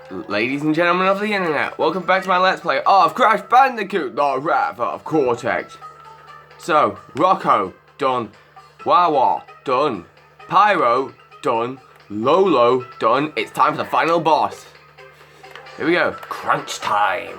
Ladies and gentlemen of the internet, welcome back to my Let's Play of Crash Bandicoot, the Wrath of Cortex. So, Rocco, done. Wawa, done. Pyro, done. Lolo, done. It's time for the final boss. Here we go. Crunch time.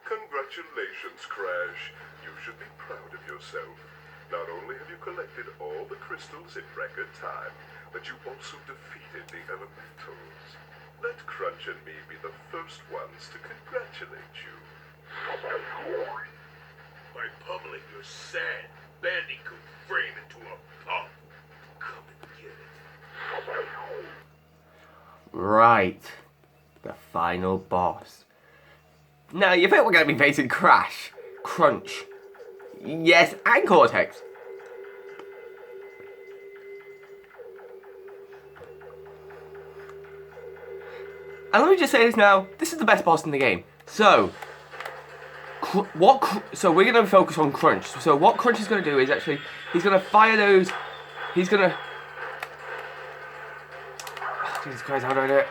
Congratulations, Crash. You should be proud of yourself. Not only have you collected all the crystals in record time, but you also defeated the elementals. Let Crunch and me be the first ones to congratulate you. By pummeling your sad Bandicoot frame into a pulp. Come and get it. Right. The final boss. Now, you think we're going to be facing Crash, Crunch, yes, and Cortex. And let me just say this now, this is the best boss in the game. So, so we're going to focus on Crunch. So what Crunch is going to do is actually, he's going to fire those, he's going to... Oh, Jesus Christ, how do I do it?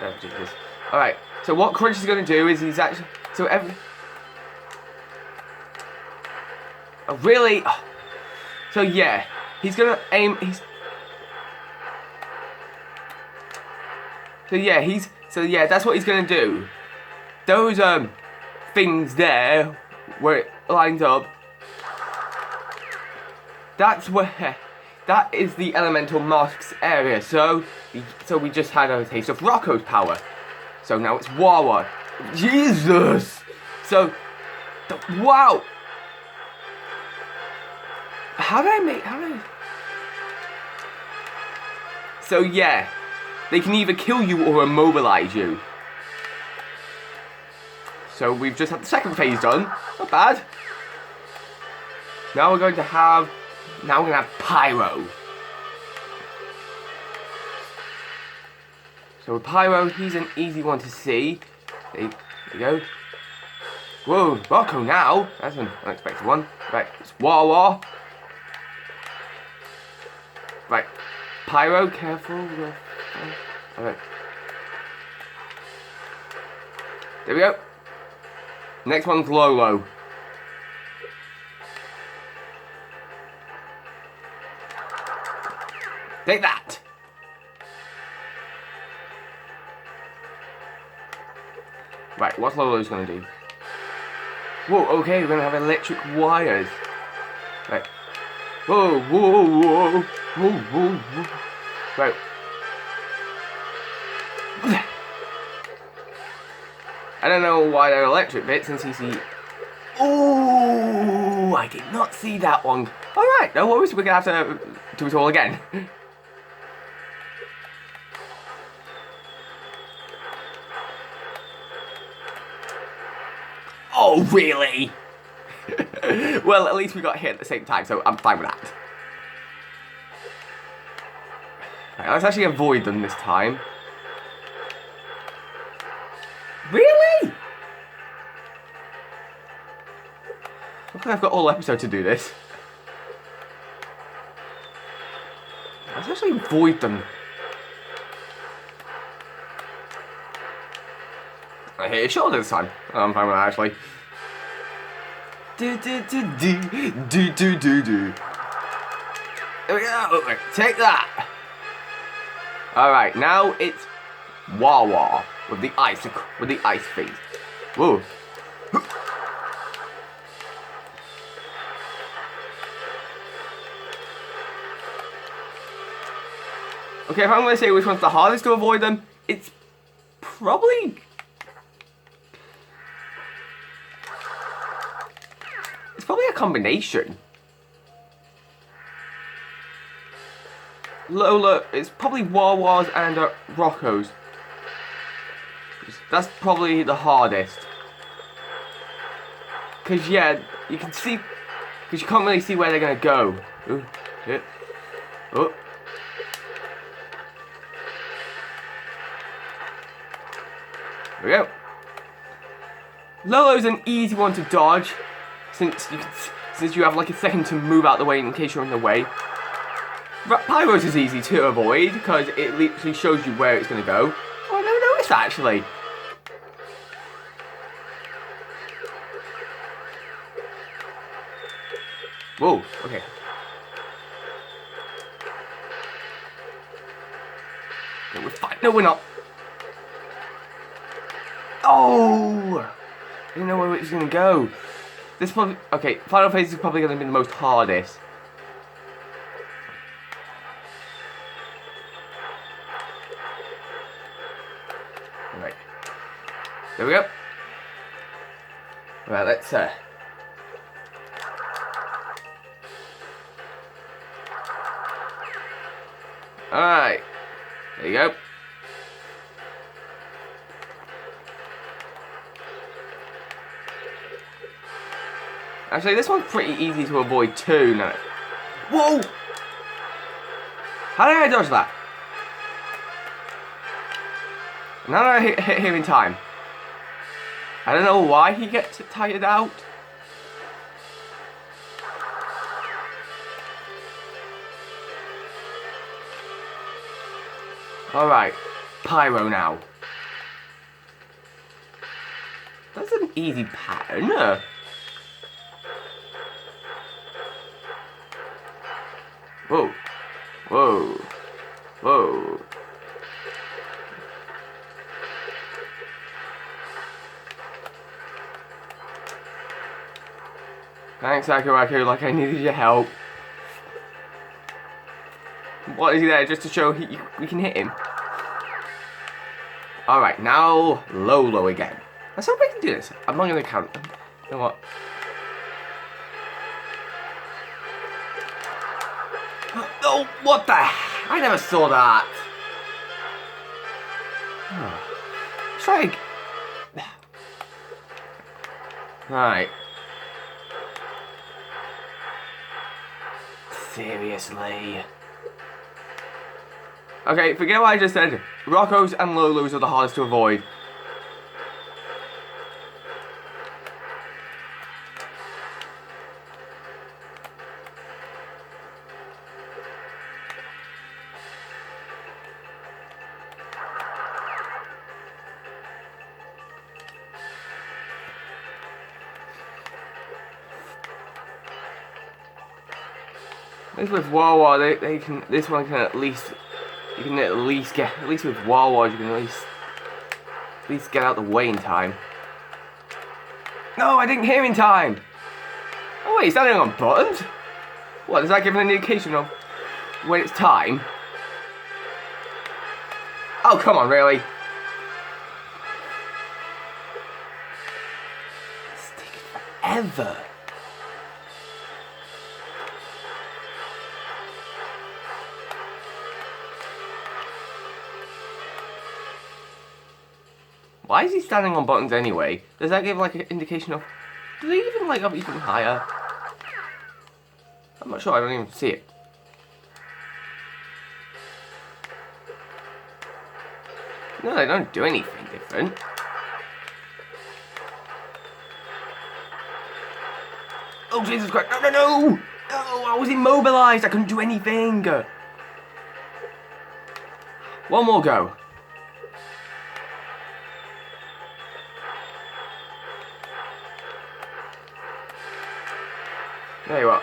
Oh, Jesus. Alright, so what Crunch is going to do is he's actually... So every... Oh, really? Oh. So yeah, he's going to aim... So yeah, that's what he's going to do. Those things there, where it lines up, that's where... That is the elemental masks area. So we just had a taste of Rocco's power. So now it's Wawa. Jesus! So, wow! How did I... So yeah, they can either kill you or immobilize you. So we've just had the second phase done. Not bad. Now we're going to have... Now we're going to have Pyro. So with Pyro, he's an easy one to see. There you go. Whoa, Rocco now. That's an unexpected one. Right, it's Wawa. Right, Pyro, careful. Alright. There we go. Next one's Lolo. Take that! Right, what's Lolo's gonna do? Whoa, okay, we're gonna have electric wires. Right. Whoa, whoa, whoa, whoa, whoa, whoa. Right. I don't know why they're electric bits since you see... Ooh, I did not see that one. Alright, no worries, we're gonna have to do it all again. Oh, really? Well, at least we got hit at the same time, so I'm fine with that. Right, let's actually avoid them this time. Really? Looks like I've got all episode to do this. Let's actually avoid them. I hit your shoulder this time. Oh, I'm fine with that, actually. Do. There we go. Take that. Alright, now it's Wawa with the ice face. Whoa. Okay, if I'm going to say which one's the hardest to avoid them, it's probably... It's probably a combination. Lola, it's probably Wawa's and Rocco's. That's probably the hardest. Because, yeah, you can see... Because you can't really see where they're going to go. Ooh, shit. Oh. There we go. Lolo's an easy one to dodge. since you have like a second to move out the way in case you're in the way. Pyros is easy to avoid because it literally shows you where it's going to go. Oh, I never noticed that actually. Whoa, okay. No, we're fine. No, we're not. Oh! I didn't know where it was going to go. This probably... Okay, final phase is probably going to be the most hardest. Alright. There we go. Right, let's... Alright. There you go. Actually, this one's pretty easy to avoid too now. Whoa! How did I dodge that? Now that I hit him in time. I don't know why he gets tired out. Alright, Pyro now. That's an easy pattern. Whoa. Whoa. Whoa. Thanks, Akiraku, like I needed your help. What is he there, just to show we can hit him? Alright, now Lolo again. Let's hope we can do this. I'm not going to count them. You know what? Oh, what the? I never saw that. Try again. Right. Seriously. Okay, forget what I just said. Rocco's and Lolo's are the hardest to avoid. At least with Wawa, they can. This one can at least. You can at least get. At least with Wawa, you can at least get out the way in time. No, I didn't hear in time. Oh wait, he's standing on buttons. What does that give an indication of when it's time? Oh come on, really? It's taking forever. Why is he standing on buttons anyway? Does that give like an indication of... Do they even light up even higher? I'm not sure, I don't even see it. No, they don't do anything different. Oh Jesus Christ, no, no, no! No, I was immobilized, I couldn't do anything! One more go. There you are.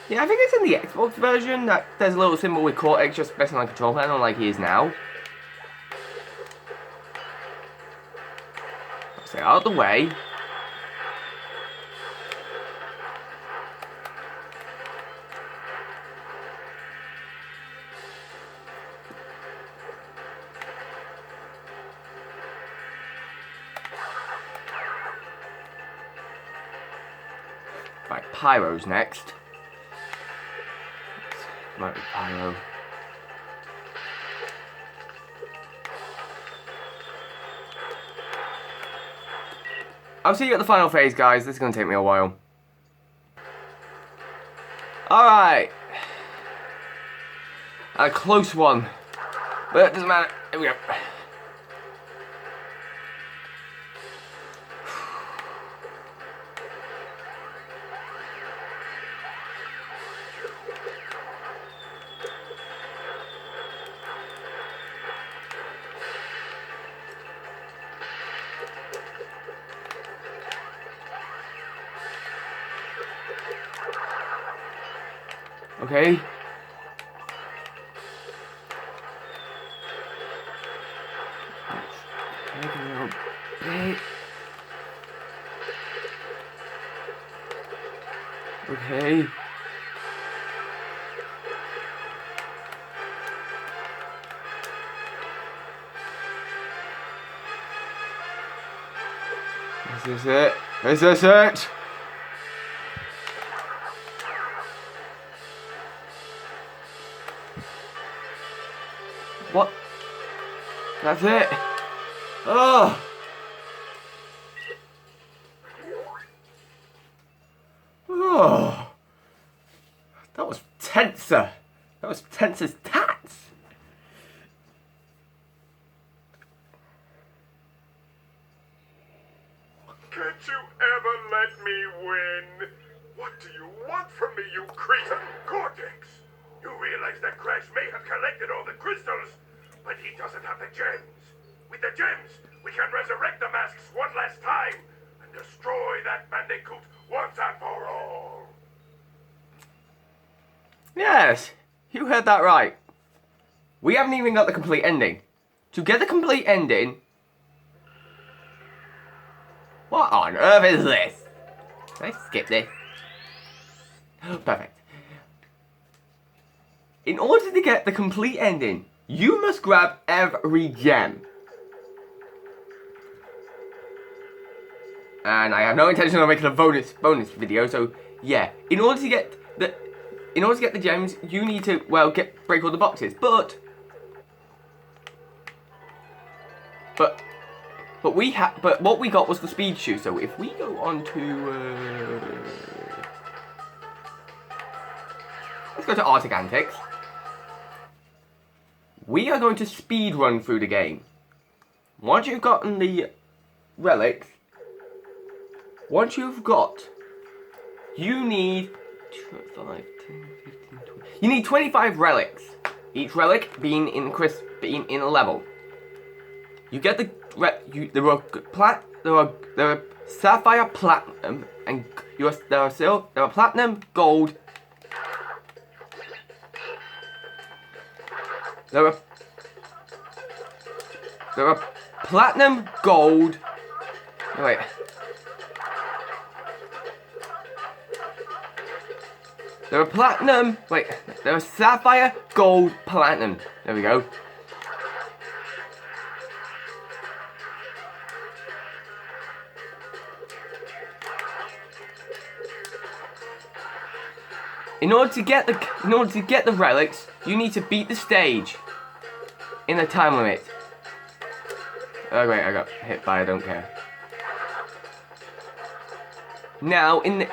Yeah, I think it's in the Xbox version that there's a little symbol with Cortex just pressing on the control panel like he is now. Stay out of the way. Right, Pyro's next. Right, Pyro. I'll see you at the final phase, guys. This is going to take me a while. A close one. But it doesn't matter. Here we go. Okay. Let's make a little bit. Okay. Is this it? Is this it? What? That's it. Oh. Oh. That was tenser. That was tense as tats. Can't you ever let me win? What do you want from me, you cretin? Cortex! You realize that Crash may have collected all the crystals, but he doesn't have the gems. With the gems, we can resurrect the masks one last time and destroy that Bandicoot once and for all. Yes, you heard that right. We haven't even got the complete ending. To get the complete ending, what on earth is this? Can I skip this? Perfect. In order to get the complete ending, you must grab every gem. And I have no intention of making a bonus video, so yeah. In order to get the gems, you need to break all the boxes. But what we got was the speed shoe. So if we go on to let's go to Arctic Antics. We are going to speed run through the game. Once you've gotten the relics, you need 5, 10, 15, 20. You need 25 relics. Each relic being in a level. You get there are sapphire, platinum, and there are platinum, gold. There are platinum, gold. Wait. There are platinum. Wait. There are sapphire, gold, platinum. There we go. In order to get the relics, you need to beat the stage in the time limit. Oh wait, I got hit by I don't care. Now in the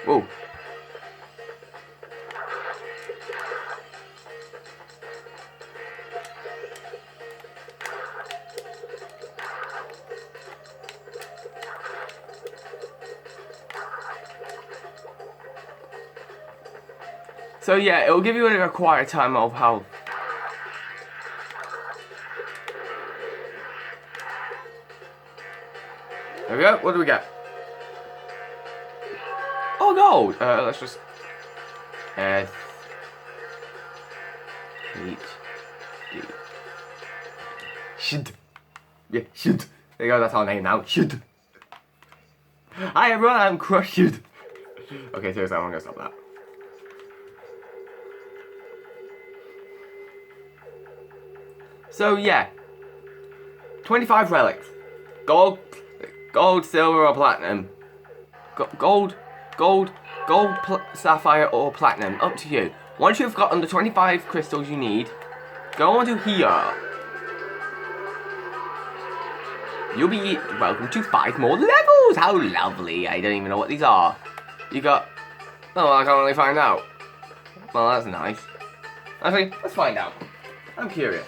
whoa. So yeah, it will give you a quiet time of how. There we go. What do we get? Oh, gold. Let's just S H D. Should. Yeah, should. There you go. That's our name now. Should. Hi everyone. I'm Crush. Okay, seriously, I'm gonna stop that. So yeah, 25 relics, gold, silver or platinum, sapphire or platinum, up to you. Once you've gotten the 25 crystals you need, go on to here. you'll be welcome to 5 more levels. How lovely. I don't even know what these are. You got... Oh, I can't really find out. Well, that's nice. Actually, let's find out. I'm curious.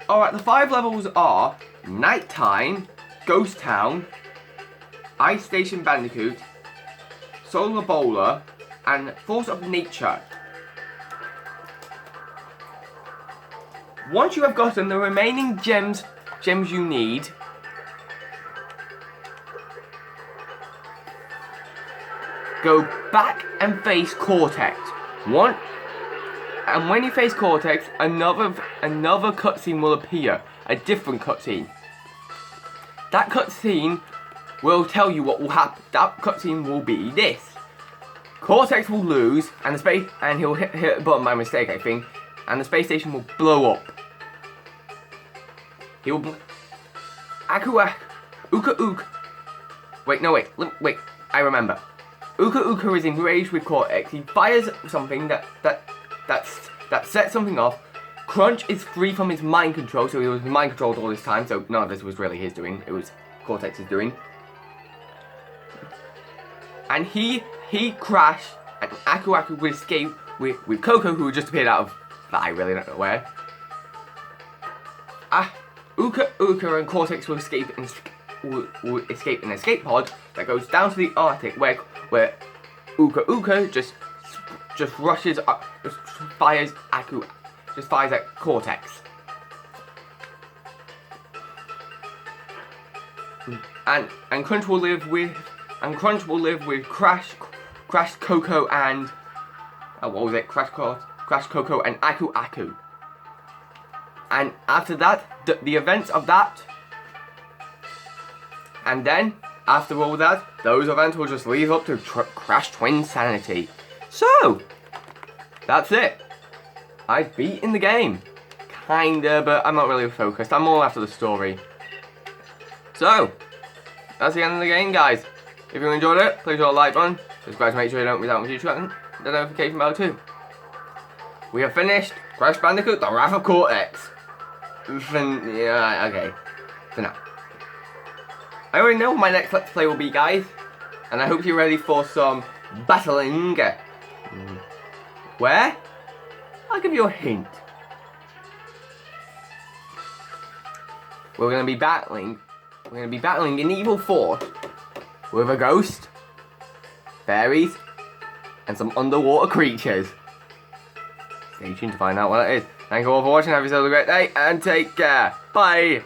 Alright, the 5 levels are Nighttime, Ghost Town, Ice Station Bandicoot, Solar Bowler, and Force of Nature. Once you have gotten the remaining gems you need, go back and face Cortex. And when you face Cortex, another cutscene will appear, a different cutscene. That cutscene will tell you what will happen. That cutscene will be this: Cortex will lose, and he'll hit the button by mistake, I think, and the space station will blow up. He will. Uka Uka. Wait, I remember. Uka Uka is enraged with Cortex. He fires something that sets something off. Crunch is free from his mind control, so he was mind controlled all this time, so none of this was really his doing, it was Cortex's doing. And he Crash and Uka Uka will escape with Coco, who just appeared out of that I really don't know where. Uka Uka and Cortex will escape in an escape pod that goes down to the Arctic, where Uka Uka just rushes up, just fires at Cortex. And Crunch will live with Crash, Coco, and what was it? Crash, Coco, and Uka Uka. And after that, the events of that, and then after all that, those events will just lead up to Crash Twin Sanity. So, that's it. I've beaten the game. Kinda, but I'm not really focused. I'm more after the story. So, that's the end of the game, guys. If you enjoyed it, please hit the like button. Subscribe to make sure you don't miss out on future content. The notification bell too. We have finished Crash Bandicoot, The Wrath of Cortex. Yeah, okay. For now. I already know what my next Let's Play will be, guys. And I hope you're ready for some battling. Where? I'll give you a hint. We're going to be battling an evil force with a ghost, fairies, and some underwater creatures. Stay tuned to find out what it is. Thank you all for watching. Have yourselves a great day and take care. Bye.